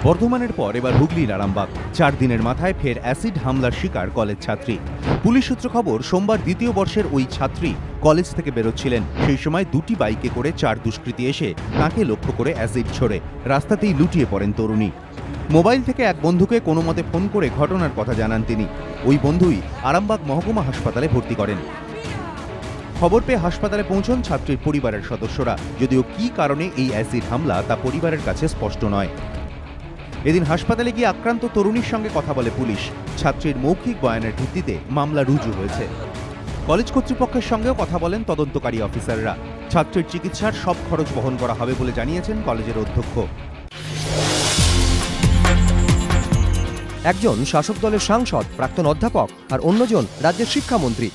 বর্ধমানের পর এবার হুগলির আরামবাগ। 4 দিনের মাথায় ফের অ্যাসিড হামলার শিকার কলেজ ছাত্রী। পুলিশ সূত্র খবর, সোমবার দ্বিতীয় বর্ষের ওই ছাত্রী কলেজ থেকে বেরোচ্ছিলেন। সেই সময় 2টি বাইকে করে 4 দুষ্কৃতী এসে তাঁকে লক্ষ্য করে অ্যাসিড ছোড়ে রাস্তাতেই লুটিয়ে পড়েন তরুণী। মোবাইল থেকে এক বন্ধুকে কোনো মতে ফোন করে ঘটনার কথা জানান তিনি। ওই বন্ধুই আরামবাগ মহকুমা হাসপাতালে ভর্তি করেন। খবর পেয়ে হাসপাতালে পৌঁছন ছাত্রীর পরিবারের সদস্যরা। যদিও কী কারণে এই অ্যাসিড হামলা তা পরিবারের কাছে স্পষ্ট নয়। এদিন হাসপাতালে গিয়ে আক্রান্ত তরুণীর সঙ্গে কথা বলে পুলিশ। ছাত্রীর মৌখিক বয়ানের ভিত্তিতে মামলা রুজু হয়েছে। কলেজ কর্তৃপক্ষের সঙ্গেও কথা বলেন তদন্তকারী অফিসাররা। ছাত্রীর চিকিৎসার সব খরচ বহন করা হবে বলে জানিয়েছেন কলেজের অধ্যক্ষ। একজন শাসক দলের সাংসদ, প্রাক্তন অধ্যাপক, আর অন্যজন রাজ্যের শিক্ষামন্ত্রী।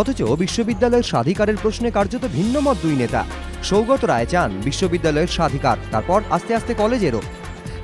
অথচ বিশ্ববিদ্যালয়ের স্বাধিকারের প্রশ্নে কার্যত ভিন্ন মত দুই নেতা। সৌগত রায় চান বিশ্ববিদ্যালয়ের স্বাধিকার, তারপর আস্তে আস্তে কলেজেরও।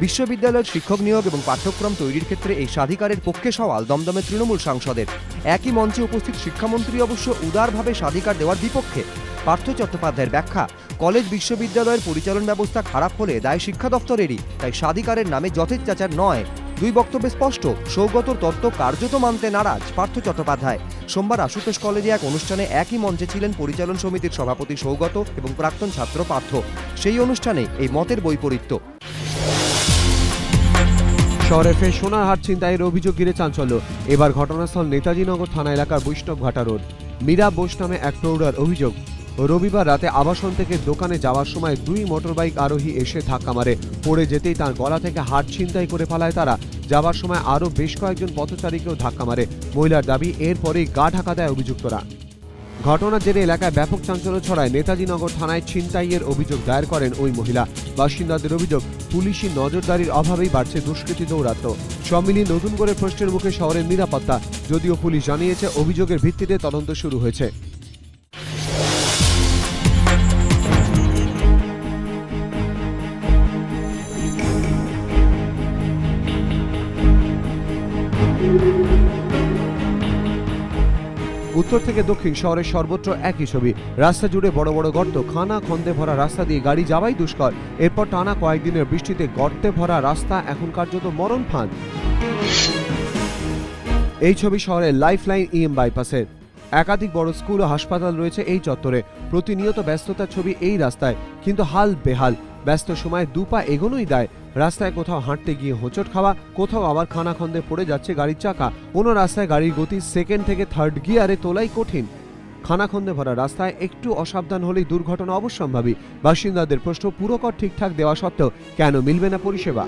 বিশ্ববিদ্যালয়ের শিক্ষক নিয়োগ এবং পাঠ্যক্রম তৈরির ক্ষেত্রে এই স্বাধিকারের পক্ষে সওয়াল দমদমে তৃণমূল সাংসদের। একই মঞ্চে উপস্থিত শিক্ষামন্ত্রী অবশ্য উদারভাবে স্বাধিকার দেওয়ার বিপক্ষে। পার্থ চট্টোপাধ্যায়ের ব্যাখ্যা, কলেজ বিশ্ববিদ্যালয়ের পরিচালন ব্যবস্থা খারাপ হলে দায় শিক্ষা দপ্তরেরই, তাই স্বাধিকারের নামে যথেচ্ছাচার নয়। দুই বক্তব্যে স্পষ্ট, সৌগতর তত্ত্ব কার্যত মানতে নারাজ পার্থ চট্টোপাধ্যায়। সোমবার আশুতোষ কলেজে এক অনুষ্ঠানে একই মঞ্চে ছিলেন পরিচালন সমিতির সভাপতি সৌগত এবং প্রাক্তন ছাত্র পার্থ। সেই অনুষ্ঠানে এই মতের বৈপরীত্য। শহরে ফের সোনার হাট ছিনতাইয়ের অভিযোগ ঘিরে চাঞ্চল্য। এবার ঘটনাস্থল নেতাজিনগর থানা এলাকার বৈষ্ণবঘাটা রোড। মীরা বোস নামে এক প্রৌঢ়ার অভিযোগ, রবিবার রাতে আবাসন থেকে দোকানে যাওয়ার সময় 2 মোটরবাইক আরোহী এসে ধাক্কা মারে। পড়ে যেতেই তার গলা থেকে হাট ছিনতাই করে পালায় তারা। যাবার সময় আরও বেশ কয়েকজন পথচারীকেও ধাক্কা মারে। মহিলার দাবি, এরপরেই গা ঢাকা দেয় অভিযুক্তরা। ঘটনার জেরে এলাকায় ব্যাপক চাঞ্চল্য ছড়ায়। নেতাজিনগর থানায় ছিনতাইয়ের অভিযোগ দায়ের করেন ওই মহিলা। বাসিন্দাদের অভিযোগ, পুলিশি নজরদারির অভাবেই বাড়ছে দুষ্কৃতী দৌরাত্ম্য। সব মিলিয়ে নতুন করে প্রশ্নের মুখে শহরের নিরাপত্তা। যদিও পুলিশ জানিয়েছে অভিযোগের ভিত্তিতে তদন্ত শুরু হয়েছে। উত্তর থেকে দক্ষিণ শহরের সর্বত্র একই ছবি। রাস্তা জুড়ে বড় বড় গর্ত, খানা খন্দে ভরা রাস্তা দিয়ে গাড়ি যাওয়াই দুষ্কর। এরপর টানা কয়েকদিনের বৃষ্টিতে গর্তে ভরা রাস্তা এখন কার্যত মরণ ফাঁদ। এই ছবি শহরের লাইফলাইন EM বাইপাসের। একাধিক বড় স্কুল ও হাসপাতাল রয়েছে এই চত্বরে। প্রতিনিয়ত ব্যস্ততার ছবি এই রাস্তায়, কিন্তু হাল বেহাল। ব্যস্ত সময় 2 পা এগোনোই দায়। রাস্তায় কোথাও হাঁটতে গিয়ে হোঁচট খাওয়া, কোথাও আবার খানাখন্দে পড়ে যাচ্ছে গাড়ির চাকা। কোনো রাস্তায় গাড়ির গতি 2nd থেকে 3rd গিয়ারে তোলাই কঠিন। খানাখন্দে ভরা রাস্তায় একটু অসাবধান হলেই দুর্ঘটনা অবশ্যম্ভাবী। বাসিন্দাদের প্রশ্ন, পুরকর ঠিকঠাক দেওয়া সত্ত্বেও কেন মিলবে না পরিষেবা?